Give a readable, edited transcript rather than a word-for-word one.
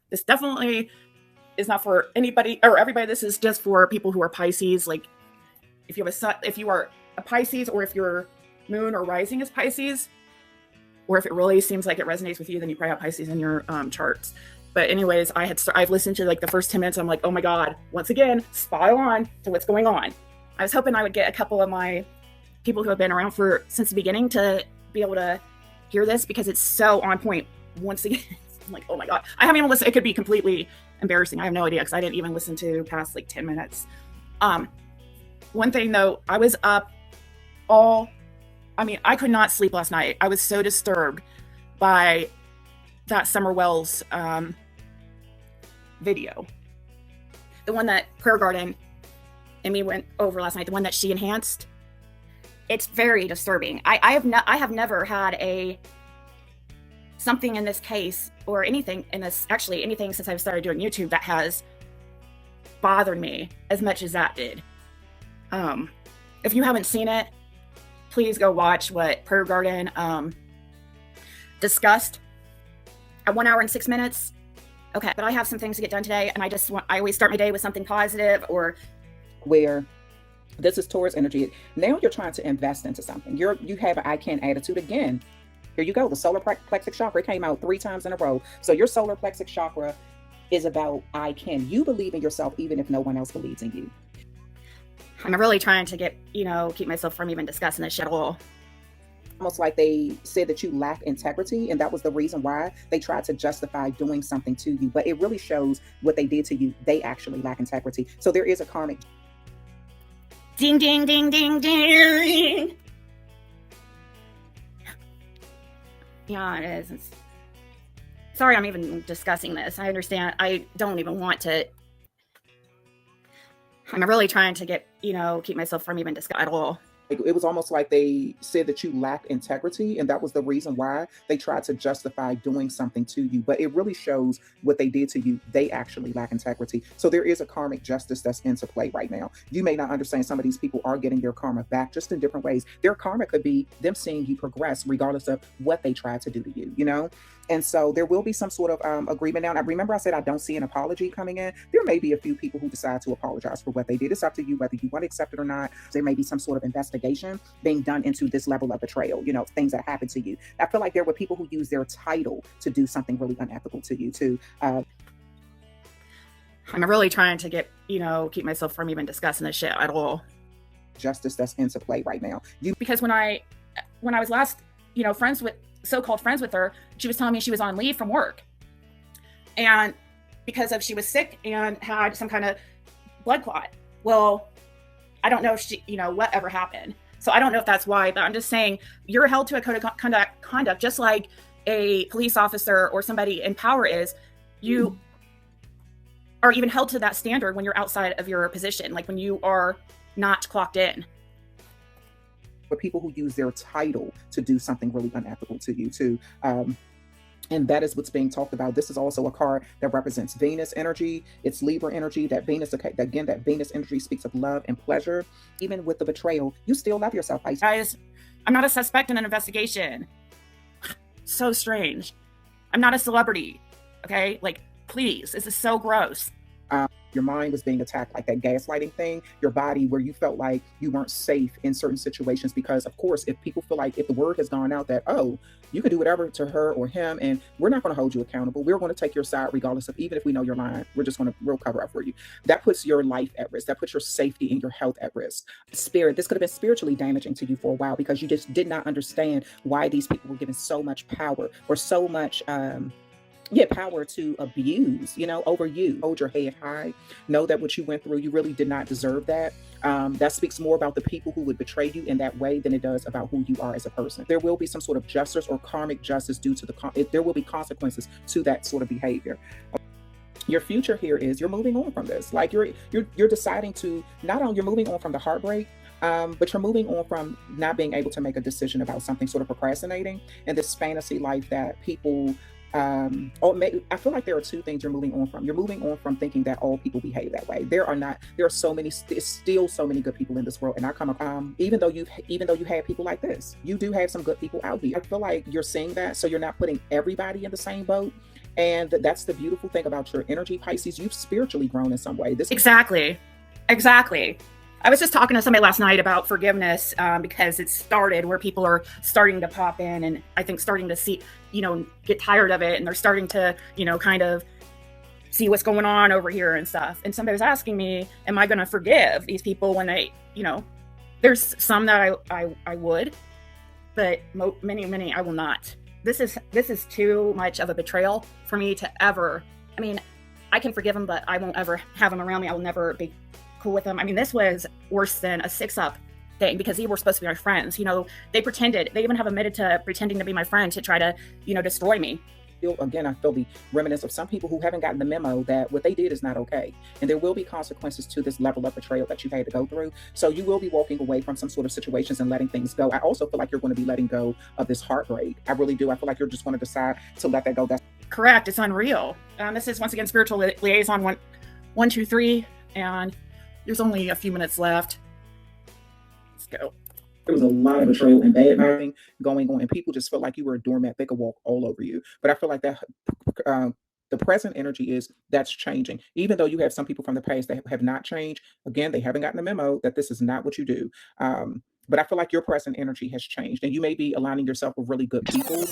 This definitely is not for anybody or everybody. This is just for people who are Pisces. Like if you have a sun, if you are a Pisces, or if your moon or rising is Pisces, or if it really seems like it resonates with you, then you probably have Pisces in your charts. But anyways, I've listened to like the first 10 minutes. I'm like, oh my God, once again, spot on to what's going on. I was hoping I would get a couple of my people who have been around since the beginning to be able to hear this, because it's so on point once again. I'm like, oh my God, I haven't even listened. It could be completely embarrassing. I have no idea, because I didn't even listen to past like 10 minutes. One thing though, I was up I could not sleep last night. I was so disturbed by that Summer Wells video. The one that Prayer Garden and me went over last night, the one that she enhanced. It's very disturbing. I have never had something in this case, or anything in this, actually anything since I've started doing YouTube, that has bothered me as much as that did. If you haven't seen it, please go watch what Prayer Garden discussed at 1 hour and 6 minutes. Okay, but I have some things to get done today, and I always start my day with something positive, or where this is Taurus energy. Now you're trying to invest into something. You have an I can attitude again. Here you go. The solar plexus chakra came out 3 times in a row. So your solar plexus chakra is about I can. You believe in yourself even if no one else believes in you. I'm really trying to keep myself from even discussing this shit at all. Almost like they said that you lack integrity, and that was the reason why they tried to justify doing something to you. But it really shows what they did to you. They actually lack integrity. So there is a karmic. Ding, ding, ding, ding, ding. Yeah, it is. Sorry, I'm even discussing this. I understand. I don't even want to. I'm really trying to keep myself from even discussing at all. It was almost like they said that you lack integrity, and that was the reason why they tried to justify doing something to you. But it really shows what they did to you. They actually lack integrity. So there is a karmic justice that's into play right now. You may not understand, some of these people are getting their karma back just in different ways. Their karma could be them seeing you progress regardless of what they tried to do to you, And so there will be some sort of agreement now. And I remember I said I don't see an apology coming in. There may be a few people who decide to apologize for what they did. It's up to you whether you want to accept it or not. There may be some sort of investigation being done into this level of betrayal, things that happen to you. I feel like there were people who use their title to do something really unethical to you too. I'm really trying to keep myself from even discussing this shit at all. Justice that's into play right now. Because when I was last, so-called friends with her, she was telling me she was on leave from work, and because she was sick and had some kind of blood clot. Well, I don't know if whatever happened. So I don't know if that's why, but I'm just saying you're held to a code of conduct, just like a police officer or somebody in power is. You are even held to that standard when you're outside of your position, like when you are not clocked in. For people who use their title to do something really unethical to you too. And that is what's being talked about. This is also a card that represents Venus energy. It's Libra energy. That Venus energy speaks of love and pleasure. Even with the betrayal, you still love yourself. Guys, I'm not a suspect in an investigation. So strange. I'm not a celebrity. Okay? Like, please, this is so gross. Your mind was being attacked, like that gaslighting thing, your body, where you felt like you weren't safe in certain situations. Because of course, if people feel like, if the word has gone out that, oh, you can do whatever to her or him, and we're not going to hold you accountable. We're going to take your side regardless of, even if we know you're lying, we'll cover up for you. That puts your life at risk. That puts your safety and your health at risk. Spirit, this could have been spiritually damaging to you for a while, because you just did not understand why these people were given so much power, or so much, power to abuse, over you. Hold your head high. Know that what you went through, you really did not deserve that. That speaks more about the people who would betray you in that way than it does about who you are as a person. There will be some sort of justice or karmic justice due to there will be consequences to that sort of behavior. Your future here is you're moving on from this. Like you're deciding to, not only you're moving on from the heartbreak, but you're moving on from not being able to make a decision about something, sort of procrastinating, and this fantasy life that people or maybe I feel like there are two things you're moving on from. You're moving on from thinking that all people behave that way. There are not. There are so many. There's still so many good people in this world, and I come up. Even though you have people like this, you do have some good people out here. I feel like you're seeing that, so you're not putting everybody in the same boat. And that's the beautiful thing about your energy, Pisces. You've spiritually grown in some way. This Exactly. Exactly. I was just talking to somebody last night about forgiveness because it started where people are starting to pop in and I think starting to see, get tired of it. And they're starting to, kind of see what's going on over here and stuff. And somebody was asking me, am I going to forgive these people when they, there's some that I would, but many I will not. This is too much of a betrayal for me to ever. I mean, I can forgive them, but I won't ever have them around me. I will never be cool with them. I mean, this was worse than a 6-up thing because they were supposed to be my friends. They pretended. They even have admitted to pretending to be my friend to try to, destroy me. Again, I feel the remnants of some people who haven't gotten the memo that what they did is not okay. And there will be consequences to this level of betrayal that you've had to go through. So you will be walking away from some sort of situations and letting things go. I also feel like you're going to be letting go of this heartbreak. I really do. I feel like you're just going to decide to let that go. That's correct. It's unreal. This is once again spiritual liaison 123, and there's only a few minutes left. Let's go. There was a lot of betrayal and bad mouthing going on, and people just felt like you were a doormat. They could walk all over you. But I feel like that the present energy is that's changing. Even though you have some people from the past that have not changed, again, they haven't gotten the memo that this is not what you do. But I feel like your present energy has changed, and you may be aligning yourself with really good people.